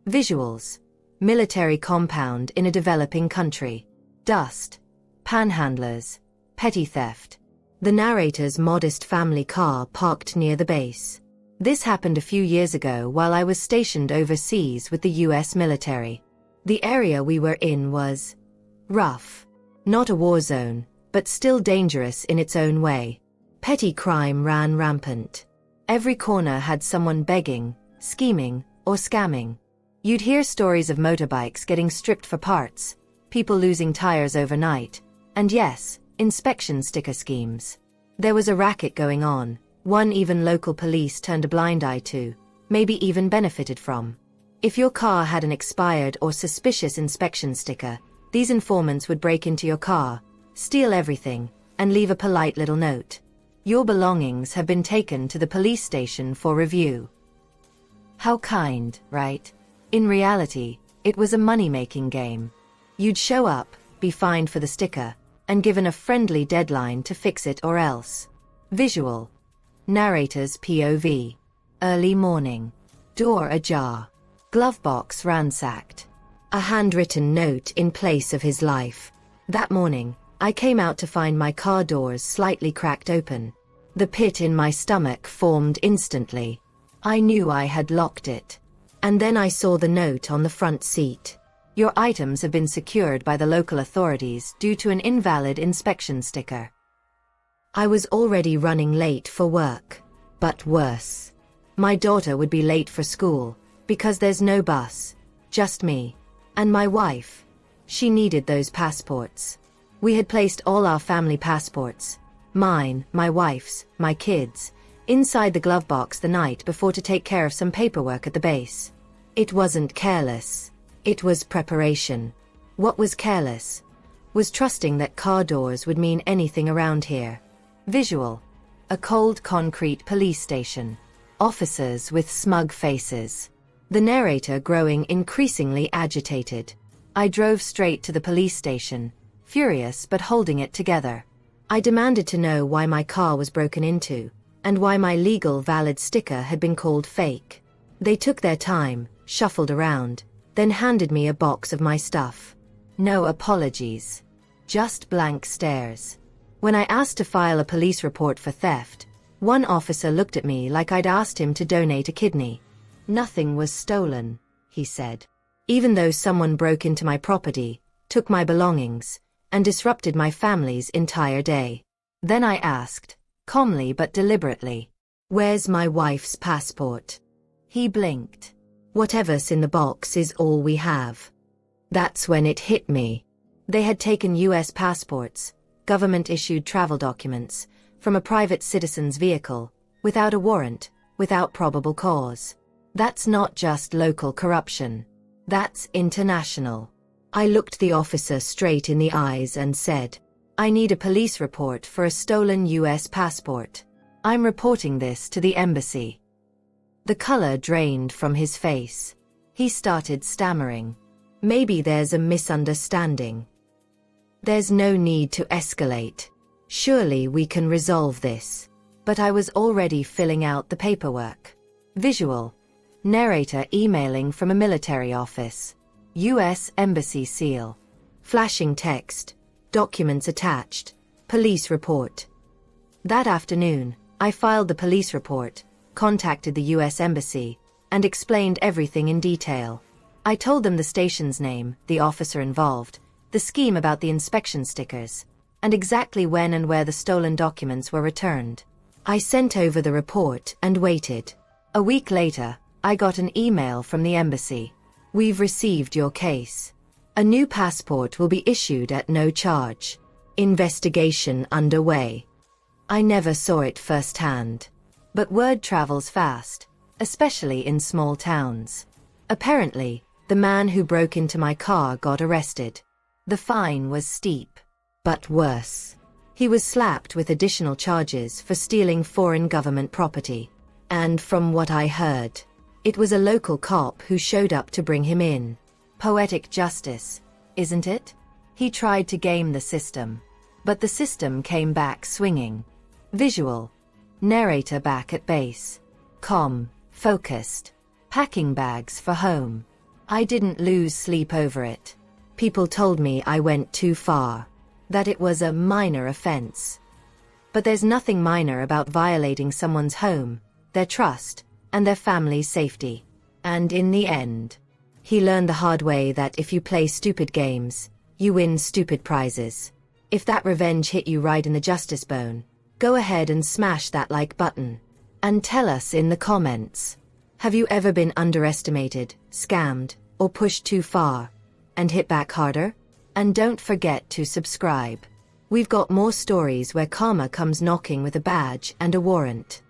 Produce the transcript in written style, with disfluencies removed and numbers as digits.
Visuals. Military compound in a developing country. Dust. Panhandlers. Petty theft. The narrator's modest family car parked near the base. This happened a few years ago while I was stationed overseas with the US military. The area we were in was rough. Not a war zone, but still dangerous in its own way. Petty crime ran rampant. Every corner had someone begging, scheming, or scamming. You'd hear stories of motorbikes getting stripped for parts, people losing tires overnight, and yes, inspection sticker schemes. There was a racket going on, one even local police turned a blind eye to, maybe even benefited from. If your car had an expired or suspicious inspection sticker, these informants would break into your car, steal everything, and leave a polite little note. Your belongings have been taken to the police station for review. How kind, right? In reality, it was a money-making game. You'd show up, be fined for the sticker, and given a friendly deadline to fix it or else. Visual. Narrator's POV. Early morning. Door ajar. Glove box ransacked. A handwritten note in place of his life. That morning, I came out to find my car doors slightly cracked open. The pit in my stomach formed instantly. I knew I had locked it. And then I saw the note on the front seat. Your items have been secured by the local authorities due to an invalid inspection sticker. I was already running late for work. But worse. My daughter would be late for school, because there's no bus. Just me. And my wife. She needed those passports. We had placed all our family passports, mine, my wife's, my kids', inside the glove box the night before to take care of some paperwork at the base. It wasn't careless. It was preparation. What was careless was trusting that car doors would mean anything around here. Visual. A cold concrete police station. Officers with smug faces. The narrator growing increasingly agitated. I drove straight to the police station, furious but holding it together. I demanded to know why my car was broken into, and why my legal valid sticker had been called fake. They took their time, shuffled around, then handed me a box of my stuff. No apologies. Just blank stares. When I asked to file a police report for theft, one officer looked at me like I'd asked him to donate a kidney. Nothing was stolen, he said. Even though someone broke into my property, took my belongings, and disrupted my family's entire day. Then I asked, calmly but deliberately, "Where's my wife's passport?" He blinked. "Whatever's in the box is all we have." That's when it hit me. They had taken US passports, government-issued travel documents, from a private citizen's vehicle, without a warrant, without probable cause. That's not just local corruption. That's international. I looked the officer straight in the eyes and said, "I need a police report for a stolen US passport. I'm reporting this to the embassy." The color drained from his face. He started stammering. "Maybe there's a misunderstanding. There's no need to escalate. Surely we can resolve this." But I was already filling out the paperwork. Visual. Narrator emailing from a military office. US Embassy seal. Flashing text. Documents attached. Police report. That afternoon, I filed the police report, contacted the US Embassy, and explained everything in detail. I told them the station's name, the officer involved, the scheme about the inspection stickers, and exactly when and where the stolen documents were returned. I sent over the report and waited. A week later, I got an email from the embassy. "We've received your case. A new passport will be issued at no charge. Investigation underway." I never saw it firsthand. But word travels fast, especially in small towns. Apparently, the man who broke into my car got arrested. The fine was steep. But worse. He was slapped with additional charges for stealing foreign government property. And from what I heard, it was a local cop who showed up to bring him in. Poetic justice, isn't it? He tried to game the system. But the system came back swinging. Visual. Narrator back at base. Calm, focused. Packing bags for home. I didn't lose sleep over it. People told me I went too far, that it was a minor offense. But there's nothing minor about violating someone's home, their trust, and their family's safety. And in the end, he learned the hard way that if you play stupid games, you win stupid prizes. If that revenge hit you right in the justice bone, go ahead and smash that like button. And tell us in the comments. Have you ever been underestimated, scammed, or pushed too far, and hit back harder? And don't forget to subscribe. We've got more stories where karma comes knocking with a badge and a warrant.